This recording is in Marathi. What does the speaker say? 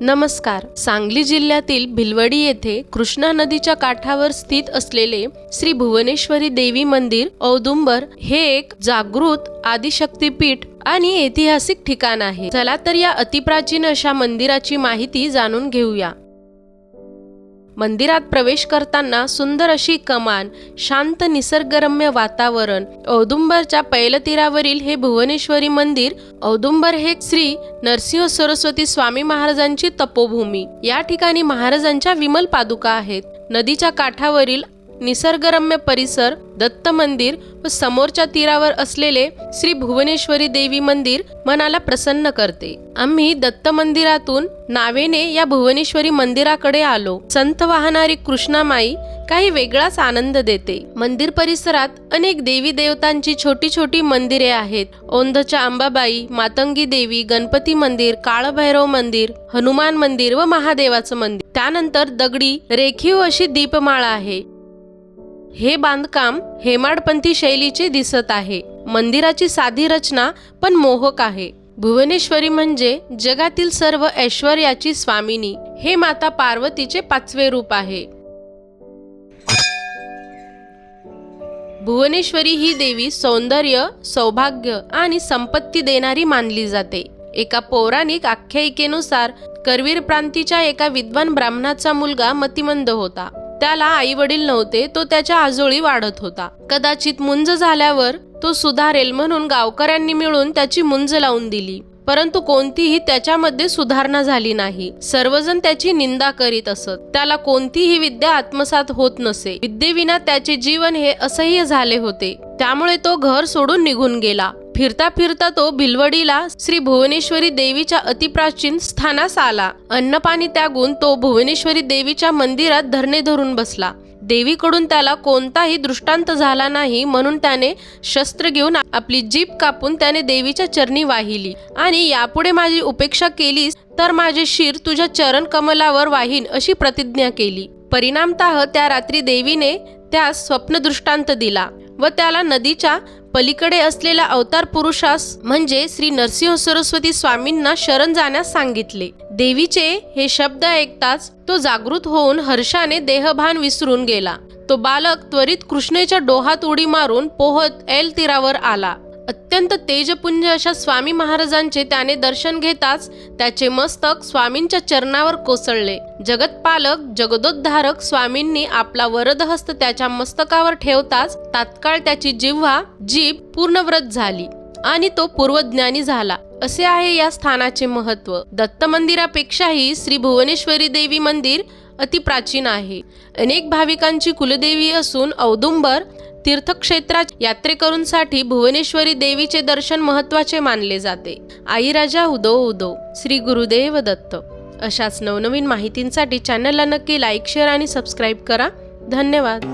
नमस्कार. सांगली जिल्ह्यातील भिलवडी येथे कृष्णा नदीच्या काठावर स्थित असलेले श्री भुवनेश्वरी देवी मंदिर औदुंबर हे एक जागृत आदिशक्तीपीठ आणि ऐतिहासिक ठिकाण आहे. चला तर या अतिप्राचीन अशा मंदिराची माहिती जाणून घेऊया. मंदिरात प्रवेश करताना सुंदर अशी कमान, शांत निसर्गरम्य वातावरण, औदुंबरच्या पैलतीरावरील हे भुवनेश्वरी मंदिर. औदुंबर हे श्री नरसिंह सरस्वती स्वामी महाराजांची तपोभूमी. या ठिकाणी महाराजांच्या विमल पादुका आहेत. नदीच्या काठावरील निसर्गरम्य परिसर, दत्त मंदिर व समोरच्या तीरावर असलेले श्री भुवनेश्वरी देवी मंदिर मनाला प्रसन्न करते. आम्ही दत्त मंदिरातून नावेने या भुवनेश्वरी मंदिराकडे आलो. संत वाहणारी कृष्णामाई काही वेगळाच आनंद देते. मंदिर परिसरात अनेक देवी देवतांची छोटी छोटी मंदिरे आहेत. औंधच्या अंबाबाई, मातंगी देवी, गणपती मंदिर, काळभैरव मंदिर, हनुमान मंदिर व महादेवाचं मंदिर. त्यानंतर दगडी रेखीव अशी दीपमाळा आहे. हे बांधकाम हेमाडपंथी शैलीचे दिसत आहे. मंदिराची साधी रचना पण मोहक आहे. भुवनेश्वरी म्हणजे जगातील सर्व ऐश्वर्याची स्वामिनी. हे माता पार्वतीचे 5वे रूप आहे. भुवनेश्वरी ही देवी सौंदर्य, सौभाग्य आणि संपत्ती देणारी मानली जाते. एका पौराणिक आख्यायिकेनुसार करवीर प्रांतीच्या एका विद्वान ब्राह्मणाचा मुलगा मतिमंद होता. त्याला आई वडील नव्हते. तो त्याच्या आजोळी वाढत होता. कदाचित मुंज झाल्यावर तो सुधारेल म्हणून गावकऱ्यांनी मिळून त्याची मुंज लावून दिली. परंतु कोणतीही त्याच्यामध्ये सुधारणा झाली नाही. सर्वजण त्याची निंदा करीत असत. त्याला कोणतीही विद्या आत्मसात होत नसे. विद्येविना त्याचे जीवन हे असह्य झाले होते. त्यामुळे तो घर सोडून निघून गेला. फिरता फिरता तो भिलवडीला श्री भुवनेश्वरी देवीच्या अतिप्राचीन स्थानास आला. अन्नपाणी त्यागून तो भुवनेश्वरी देवीच्या मंदिरात धरणे धरून बसला. देवीकडून त्याला कोणताही दृष्टांत झाला नाही म्हणून त्याने शस्त्र घेऊन आपली जीभ कापून त्याने देवीच्या चरणी वाहिली आणि यापुढे माझी उपेक्षा केलीस तर माझे शिर तुझ्या चरण कमलावर वाहीन अशी प्रतिज्ञा केली. परिणामतः त्या रात्री देवीने त्यास स्वप्न दृष्टांत दिला व त्याला नदीच्या पलीकडे असलेल्या अवतार पुरुषास म्हणजे श्री नरसिंह सरस्वती स्वामींना शरण जाण्यास सांगितले. देवीचे हे शब्द ऐकताच तो जागृत होऊन हर्षाने देहभान विसरून गेला. तो बालक त्वरित कृष्णेच्या डोहात उडी मारून पोहत ऐल तीरावर आला. अत्यंत तेजपुंज अशा स्वामी महाराजांचे त्याने दर्शन घेताच त्याचे मस्तक स्वामींच्या चरणावर कोसळले. जगतपालक जगदोद्धारक स्वामींनी आपला वरदहस्त त्याच्या मस्तकावर ठेवताच तात्काळ त्याची जीभ पूर्णव्रत झाली आणि तो पूर्वज्ञानी झाला. असे आहे या स्थानाचे महत्व. दत्त मंदिरापेक्षाही श्री भुवनेश्वरी देवी मंदिर अतिप्राचीन आहे. अनेक भाविकांची कुलदेवी असून औदुंबर तीर्थक्षेत्रात यात्रेकरूंसाठी भुवनेश्वरी देवीचे दर्शन महत्त्वाचे मानले जाते. आई राजा उदो उदो. श्री गुरुदेव दत्त. अशाच नवनवीन माहितींसाठी चॅनलला नक्की लाईक, शेअर आणि सबस्क्राईब करा. धन्यवाद.